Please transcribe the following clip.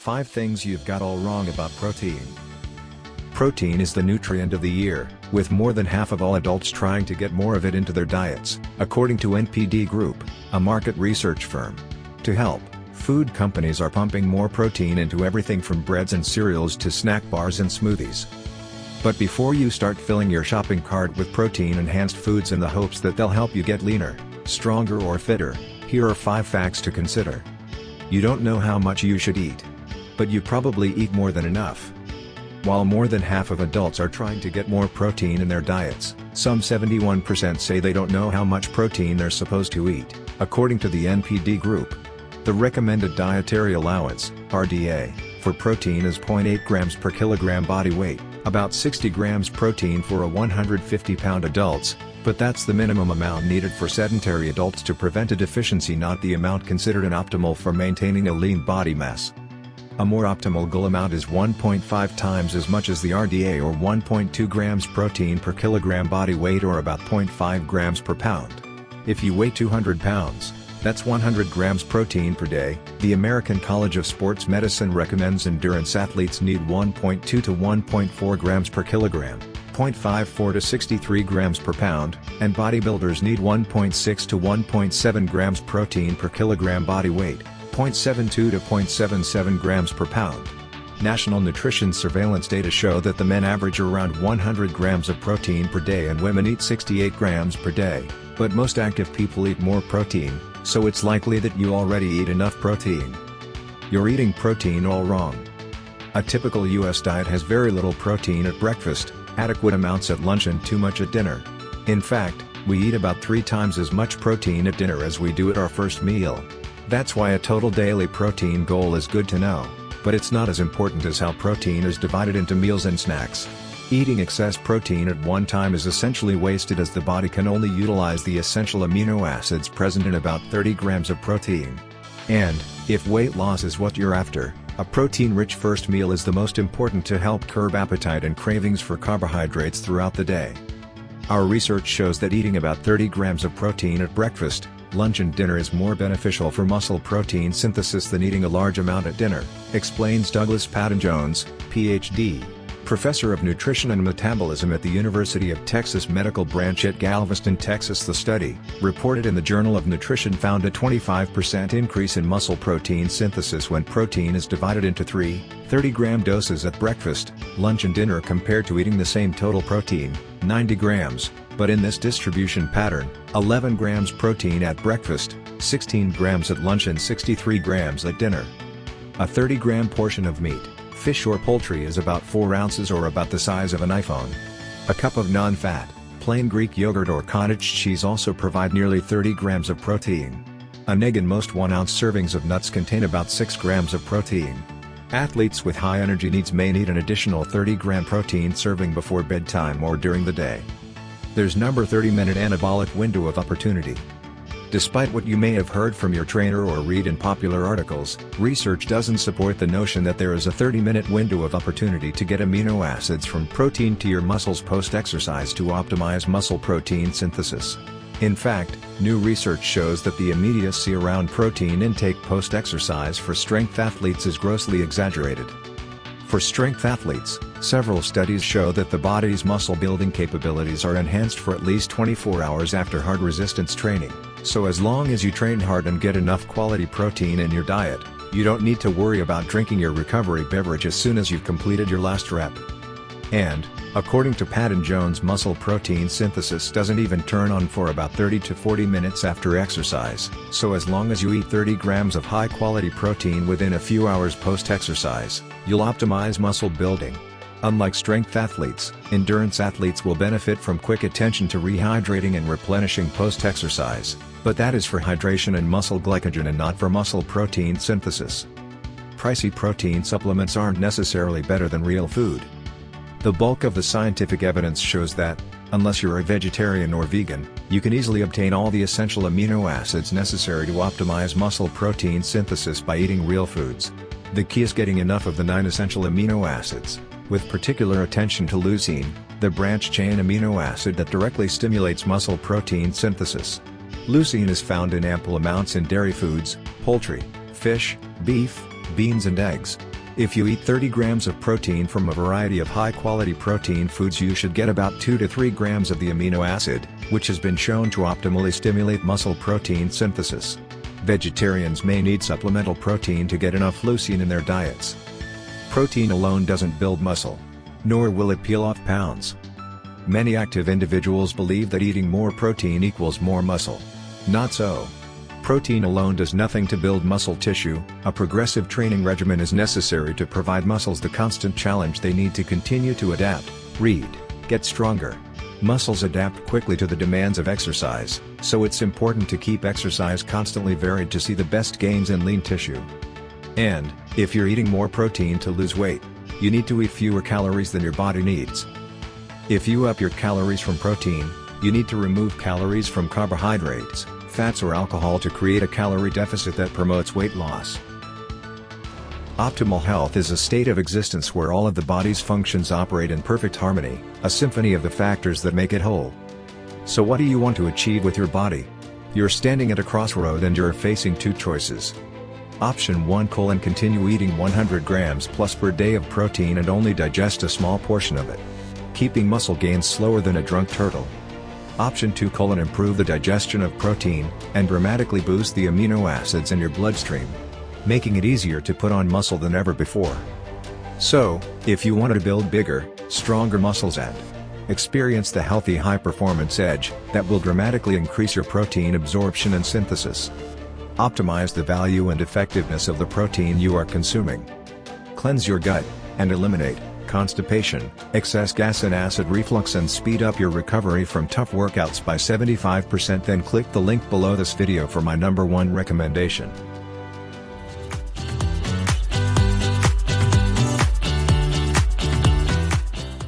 5 Things You've Got All Wrong About Protein. Protein is the nutrient of the year, with more than half of all adults trying to get more of it into their diets, according to NPD Group, a market research firm. To help, food companies are pumping more protein into everything from breads and cereals to snack bars and smoothies. But before you start filling your shopping cart with protein-enhanced foods in the hopes that they'll help you get leaner, stronger or fitter, here are 5 facts to consider. You don't know how much you should eat. But you probably eat more than enough. While more than half of adults are trying to get more protein in their diets, some 71% say they don't know how much protein they're supposed to eat, according to the NPD Group. The recommended dietary allowance, RDA, for protein is 0.8 grams per kilogram body weight, about 60 grams protein for a 150-pound adults, but that's the minimum amount needed for sedentary adults to prevent a deficiency, not the amount considered an optimal for maintaining a lean body mass. A more optimal goal amount is 1.5 times as much as the RDA, or 1.2 grams protein per kilogram body weight, or about 0.5 grams per pound. If you weigh 200 pounds, that's 100 grams protein per day. The American College of Sports Medicine recommends endurance athletes need 1.2 to 1.4 grams per kilogram, 0.54 to 63 grams per pound, and bodybuilders need 1.6 to 1.7 grams protein per kilogram body weight, 0.72 to 0.77 grams per pound. National nutrition surveillance data show that the men average around 100 grams of protein per day and women eat 68 grams per day, but most active people eat more protein, so it's likely that you already eat enough protein. You're eating protein all wrong. A typical US diet has very little protein at breakfast, adequate amounts at lunch and too much at dinner. In fact, we eat about 3 times as much protein at dinner as we do at our first meal. That's why a total daily protein goal is good to know, but it's not as important as how protein is divided into meals and snacks. Eating excess protein at one time is essentially wasted, as the body can only utilize the essential amino acids present in about 30 grams of protein. And, if weight loss is what you're after, a protein-rich first meal is the most important to help curb appetite and cravings for carbohydrates throughout the day. Our research shows that eating about 30 grams of protein at breakfast, lunch and dinner is more beneficial for muscle protein synthesis than eating a large amount at dinner, explains Douglas Patton-Jones, Ph.D., professor of nutrition and metabolism at the University of Texas Medical Branch at Galveston, Texas. The study, reported in the Journal of Nutrition, found a 25% increase in muscle protein synthesis when protein is divided into 3 30-gram doses at breakfast, lunch and dinner, compared to eating the same total protein, 90 grams, but in this distribution pattern, 11 grams protein at breakfast, 16 grams at lunch and 63 grams at dinner. A 30-gram portion of meat, fish or poultry is about 4 ounces, or about the size of an iPhone. A cup of non-fat, plain Greek yogurt or cottage cheese also provide nearly 30 grams of protein. An egg and most 1-ounce servings of nuts contain about 6 grams of protein. Athletes with high energy needs may need an additional 30-gram protein serving before bedtime or during the day. There's number 30-minute anabolic window of opportunity. Despite what you may have heard from your trainer or read in popular articles, research doesn't support the notion that there is a 30-minute window of opportunity to get amino acids from protein to your muscles post-exercise to optimize muscle protein synthesis. In fact, new research shows that the immediacy around protein intake post-exercise for strength athletes is grossly exaggerated. For strength athletes, several studies show that the body's muscle-building capabilities are enhanced for at least 24 hours after hard resistance training, so as long as you train hard and get enough quality protein in your diet, you don't need to worry about drinking your recovery beverage as soon as you've completed your last rep. And, according to Patton-Jones, muscle protein synthesis doesn't even turn on for about 30 to 40 minutes after exercise, so as long as you eat 30 grams of high-quality protein within a few hours post-exercise, you'll optimize muscle building. Unlike strength athletes, endurance athletes will benefit from quick attention to rehydrating and replenishing post-exercise, but that is for hydration and muscle glycogen and not for muscle protein synthesis. Pricey protein supplements aren't necessarily better than real food. The bulk of the scientific evidence shows that, unless you're a vegetarian or vegan, you can easily obtain all the essential amino acids necessary to optimize muscle protein synthesis by eating real foods. The key is getting enough of the 9 essential amino acids, with particular attention to leucine, the branch-chain amino acid that directly stimulates muscle protein synthesis. Leucine is found in ample amounts in dairy foods, poultry, fish, beef, beans and eggs. If you eat 30 grams of protein from a variety of high-quality protein foods, you should get about 2 to 3 grams of the amino acid, which has been shown to optimally stimulate muscle protein synthesis. Vegetarians may need supplemental protein to get enough leucine in their diets. Protein alone doesn't build muscle. Nor will it peel off pounds. Many active individuals believe that eating more protein equals more muscle. Not so. Protein alone does nothing to build muscle tissue. A progressive training regimen is necessary to provide muscles the constant challenge they need to continue to adapt, read, get stronger. Muscles adapt quickly to the demands of exercise, so it's important to keep exercise constantly varied to see the best gains in lean tissue. And, if you're eating more protein to lose weight, you need to eat fewer calories than your body needs. If you up your calories from protein, you need to remove calories from carbohydrates, fats or alcohol to create a calorie deficit that promotes weight loss. Optimal health is a state of existence where all of the body's functions operate in perfect harmony, a symphony of the factors that make it whole. So what do you want to achieve with your body? You're standing at a crossroad and you're facing two choices. Option 1: continue eating 100 grams plus per day of protein and only digest a small portion of it. Keeping muscle gains slower than a drunk turtle. Option 2: improve the digestion of protein, and dramatically boost the amino acids in your bloodstream, making it easier to put on muscle than ever before. So, if you want to build bigger, stronger muscles and experience the healthy high-performance edge that will dramatically increase your protein absorption and synthesis, optimize the value and effectiveness of the protein you are consuming, cleanse your gut, and eliminate constipation, excess gas and acid reflux, and speed up your recovery from tough workouts by 75%, then click the link below this video for my #1 recommendation.